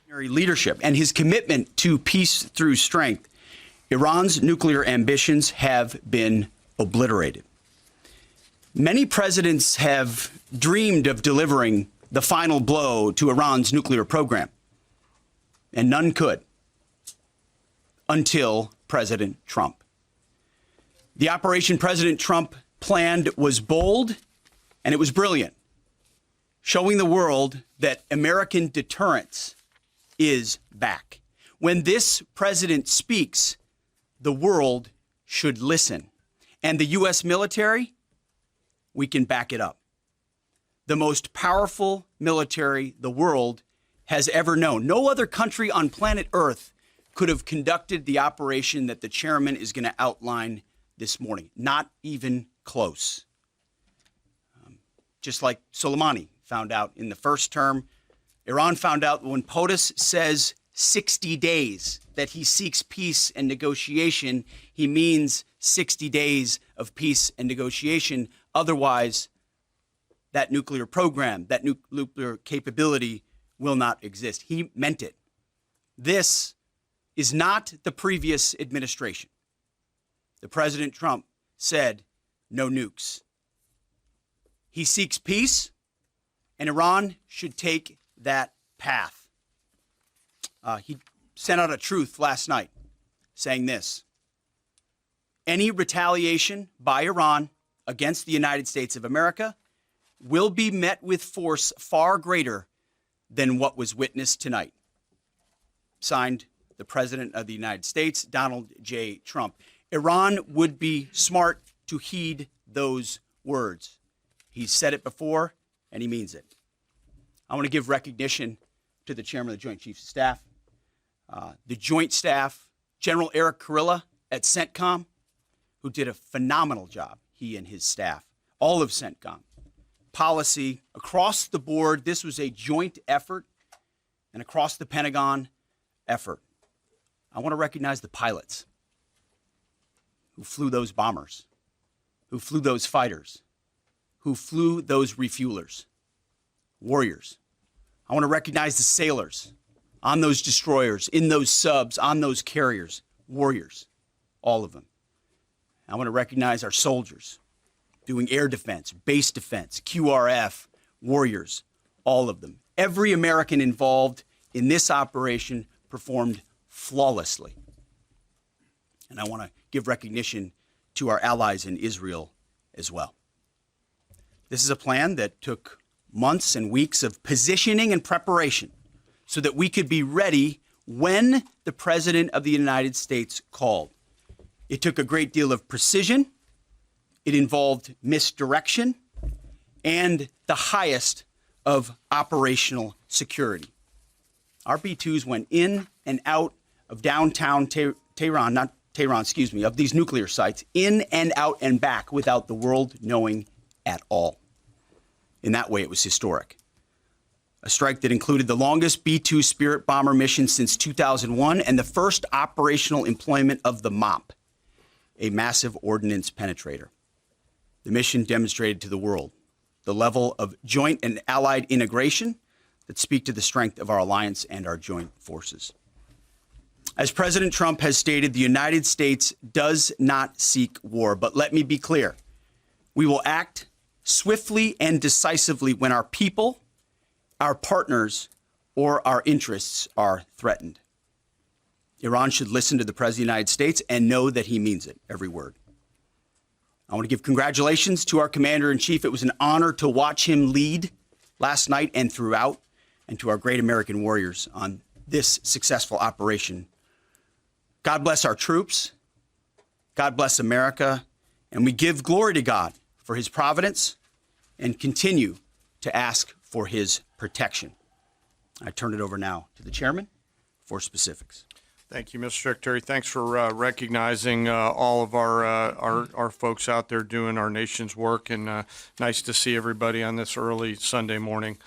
leadership and his commitment to peace through strength, Iran's nuclear ambitions have been obliterated. Many presidents have dreamed of delivering the final blow to Iran's nuclear program, and none could until President Trump. The operation President Trump planned was bold and it was brilliant, showing the world that American deterrence is back. When this president speaks, the world should listen. And the U.S. military, we can back it up. The most powerful military the world has ever known. No other country on planet Earth could have conducted the operation that the chairman is going to outline this morning. Not even close. Just like Soleimani found out in the first term, Iran found out when POTUS says 60 days that he seeks peace and negotiation, he means 60 days of peace and negotiation. Otherwise, that nuclear program, that nuclear capability will not exist. He meant it. This is not the previous administration. The President Trump said no nukes. He seeks peace, and Iran should take that path. He sent out a truth last night saying this: any retaliation by Iran against the United States of America will be met with force far greater than what was witnessed tonight. Signed, the President of the United States, Donald J. Trump. Iran would be smart to heed those words. He's said it before, and he means it. I want to give recognition to the Chairman of the Joint Chiefs of Staff, the Joint Staff, General Eric Kurilla at CENTCOM, who did a phenomenal job, he and his staff, all of CENTCOM. Policy across the board. This was a joint effort, and across the Pentagon effort. I want to recognize the pilots who flew those bombers, who flew those fighters, who flew those refuelers, warriors. I want to recognize the sailors on those destroyers, in those subs, on those carriers, warriors, all of them. I want to recognize our soldiers doing air defense, base defense, QRF, warriors, all of them. Every American involved in this operation performed flawlessly. And I want to give recognition to our allies in Israel as well. This is a plan that took months and weeks of positioning and preparation so that we could be ready when the President of the United States called. It took a great deal of precision. It involved misdirection and the highest of operational security. Our B-2s went in and out of downtown Tehran, of these nuclear sites, in and out and back without the world knowing at all. In that way, it was historic. A strike that included the longest B-2 Spirit bomber mission since 2001 and the first operational employment of the MOP, a massive ordnance penetrator. The mission demonstrated to the world the level of joint and allied integration that speak to the strength of our alliance and our joint forces. As President Trump has stated, the United States does not seek war. But let me be clear. We will act swiftly and decisively when our people, our partners, or our interests are threatened. Iran should listen to the President of the United States and know that he means it, every word. I want to give congratulations to our Commander-in-Chief. It was an honor to watch him lead last night and throughout, and to our great American warriors on this successful operation. God bless our troops. God bless America. And we give glory to God for his providence and continue to ask for his protection. I turn it over now to the chairman for specifics. Thank you, Mr. Secretary. Thanks for recognizing all of our folks out there doing our nation's work, and nice to see everybody on this early Sunday morning.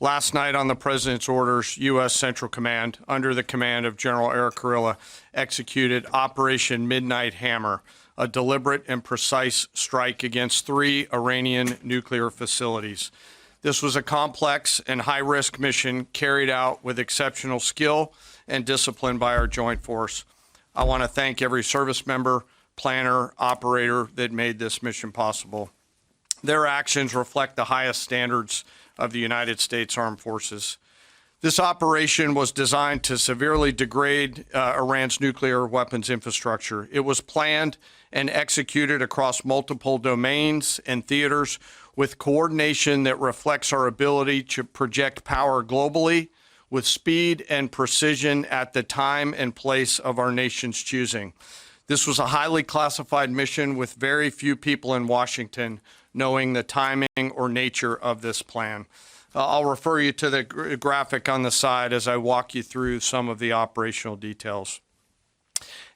Last night, on the President's orders, U.S. Central Command, under the command of General Eric Kurilla, executed Operation Midnight Hammer, a deliberate and precise strike against 3 Iranian nuclear facilities. This was a complex and high-risk mission carried out with exceptional skill and discipline by our joint force. I want to thank every service member, planner, operator that made this mission possible. Their actions reflect the highest standards of the United States Armed Forces. This operation was designed to severely degrade Iran's nuclear weapons infrastructure. It was planned and executed across multiple domains and theaters with coordination that reflects our ability to project power globally with speed and precision at the time and place of our nation's choosing. This was a highly classified mission with very few people in Washington knowing the timing or nature of this plan. I'll refer you to the graphic on the side as I walk you through some of the operational details.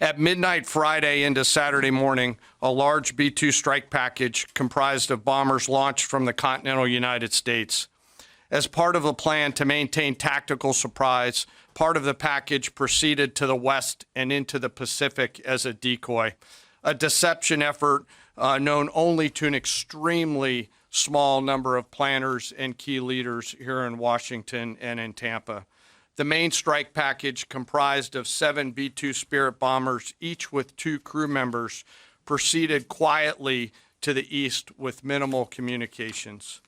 At midnight Friday into Saturday morning, a large B-2 strike package comprised of bombers launched from the continental United States. As part of a plan to maintain tactical surprise, part of the package proceeded to the west and into the Pacific as a decoy, a deception effort known only to an extremely small number of planners and key leaders here in Washington and in Tampa. The main strike package, comprised of 7 B-2 Spirit bombers, each with 2 crew members, proceeded quietly to the east with minimal communications.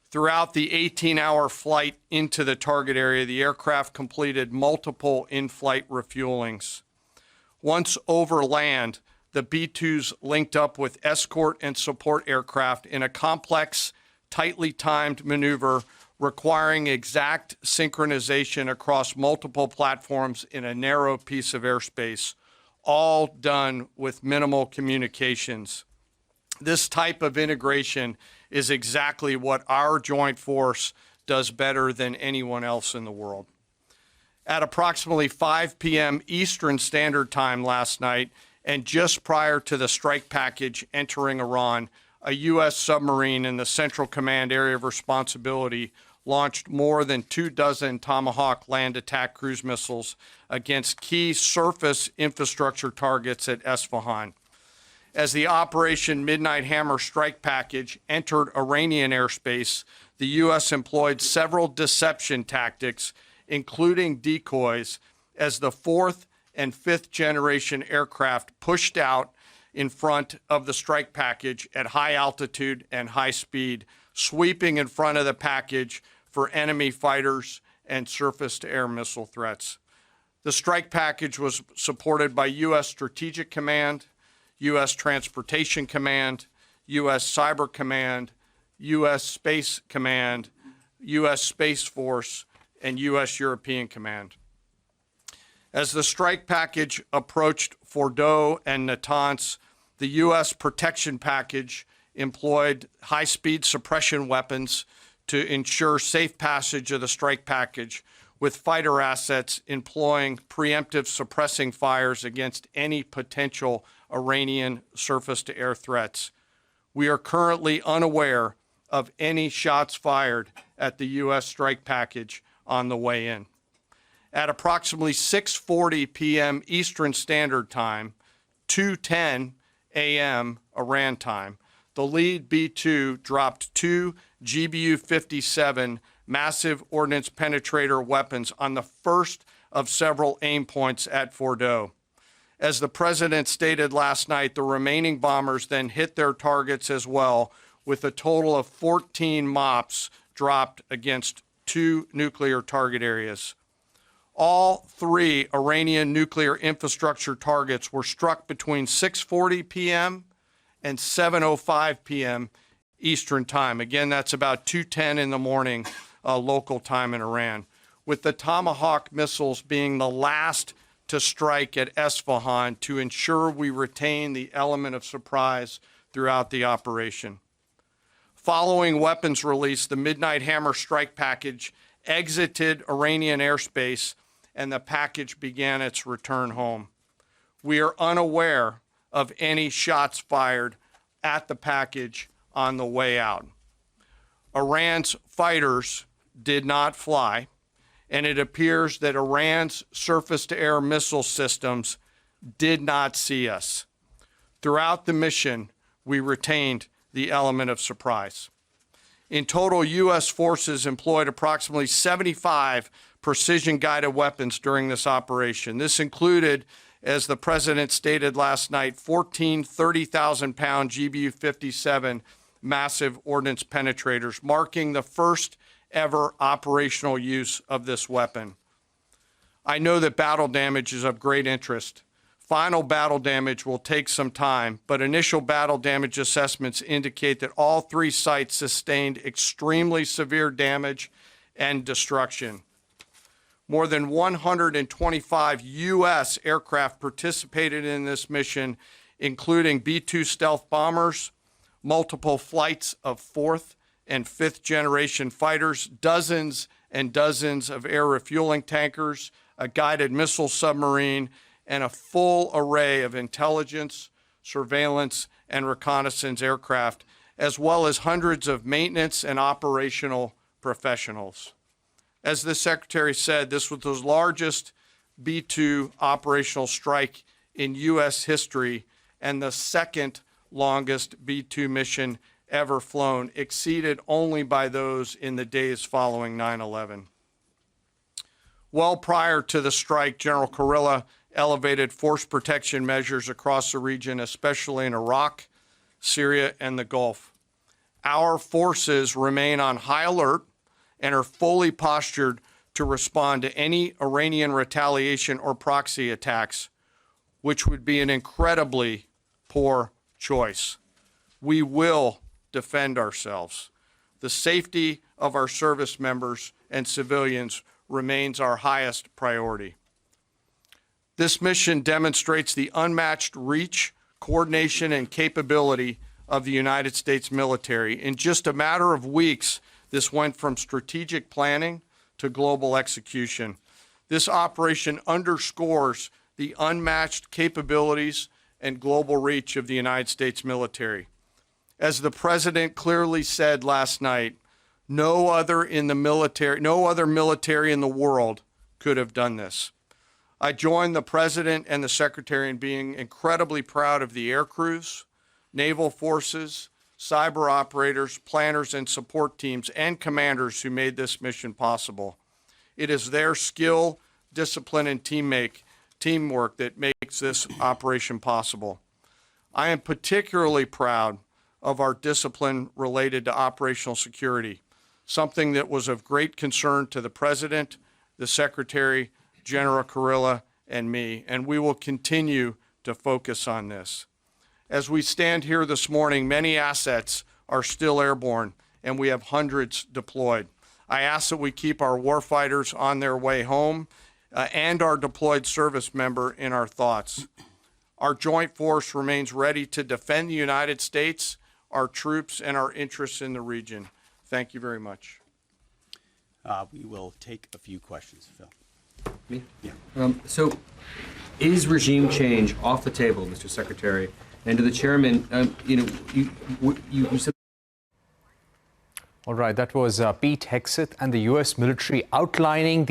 Throughout the 18-hour flight into the target area, the aircraft completed multiple in-flight refuelings. Once over land, the B-2s linked up with escort and support aircraft in a complex, tightly timed maneuver requiring exact synchronization across multiple platforms in a narrow piece of airspace, all done with minimal communications. This type of integration is exactly what our joint force does better than anyone else in the world. At approximately 5 p.m. Eastern Standard Time last night, and just prior to the strike package entering Iran, a U.S. submarine in the Central Command Area of Responsibility launched more than 24 Tomahawk land attack cruise missiles against key surface infrastructure targets at Isfahan. As the Operation Midnight Hammer strike package entered Iranian airspace, the U.S. employed several deception tactics, including decoys, as the 4th and 5th generation aircraft pushed out in front of the strike package at high altitude and high speed, sweeping in front of the package for enemy fighters and surface-to-air missile threats. The strike package was supported by U.S. Strategic Command, U.S. Transportation Command, U.S. Cyber Command, U.S. Space Command, U.S. Space Force, and U.S. European Command. As the strike package approached Fordow and Natanz, the U.S. protection package employed high-speed suppression weapons to ensure safe passage of the strike package, with fighter assets employing preemptive suppressing fires against any potential Iranian surface-to-air threats. We are currently unaware of any shots fired at the U.S. strike package on the way in. At approximately 6:40 p.m. Eastern Standard Time, 2:10 a.m. Iran time, the lead B-2 dropped 2 GBU-57 massive ordnance penetrator weapons on the first of several aim points at Fordow. As the president stated last night, the remaining bombers then hit their targets as well, with a total of 14 MOPs dropped against 2 nuclear target areas. All 3 Iranian nuclear infrastructure targets were struck between 6:40 p.m. and 7:05 p.m. Eastern Time. Again, that's about 2:10 in the morning local time in Iran, with the Tomahawk missiles being the last to strike at Isfahan to ensure we retain the element of surprise throughout the operation. Following weapons release, the Midnight Hammer strike package exited Iranian airspace and the package began its return home. We are unaware of any shots fired at the package on the way out. Iran's fighters did not fly, and it appears that Iran's surface-to-air missile systems did not see us. Throughout the mission, we retained the element of surprise. In total, U.S. forces employed approximately 75 precision-guided weapons during this operation. This included, as the president stated last night, 14 30,000-pound GBU-57 massive ordnance penetrators, marking the first ever operational use of this weapon. I know that battle damage is of great interest. Final battle damage will take some time, but initial battle damage assessments indicate that all three sites sustained extremely severe damage and destruction. More than 125 U.S. aircraft participated in this mission, including B-2 stealth bombers, multiple flights of fourth and fifth generation fighters, dozens and dozens of air refueling tankers, a guided missile submarine, and a full array of intelligence, surveillance, and reconnaissance aircraft, as well as hundreds of maintenance and operational professionals. As the Secretary said, this was the largest B-2 operational strike in U.S. history and the second longest B-2 mission ever flown, exceeded only by those in the days following 9/11. Well prior to the strike, General Kurilla elevated force protection measures across the region, especially in Iraq, Syria, and the Gulf. Our forces remain on high alert and are fully postured to respond to any Iranian retaliation or proxy attacks, which would be an incredibly poor choice. We will defend ourselves. The safety of our service members and civilians remains our highest priority. This mission demonstrates the unmatched reach, coordination, and capability of the United States military. In just a matter of weeks, this went from strategic planning to global execution. This operation underscores the unmatched capabilities and global reach of the United States military. As the president clearly said last night, no other military in the world could have done this. I join the president and the secretary in being incredibly proud of the air crews, naval forces, cyber operators, planners, and support teams, and commanders who made this mission possible. It is their skill, discipline, and teamwork that makes this operation possible. I am particularly proud of our discipline related to operational security, something that was of great concern to the President, the Secretary, General Kurilla, and me, and we will continue to focus on this. As we stand here this morning, many assets are still airborne, and we have hundreds deployed. I ask that we keep our warfighters on their way home and our deployed service member in our thoughts. Our joint force remains ready to defend the United States, our troops, and our interests in the region. Thank you very much. We will take a few questions, Phil. Me? Yeah. So, is regime change off the table, Mr. Secretary? And to the chairman, you said. All right, that was Pete Hegseth and the U.S. military outlining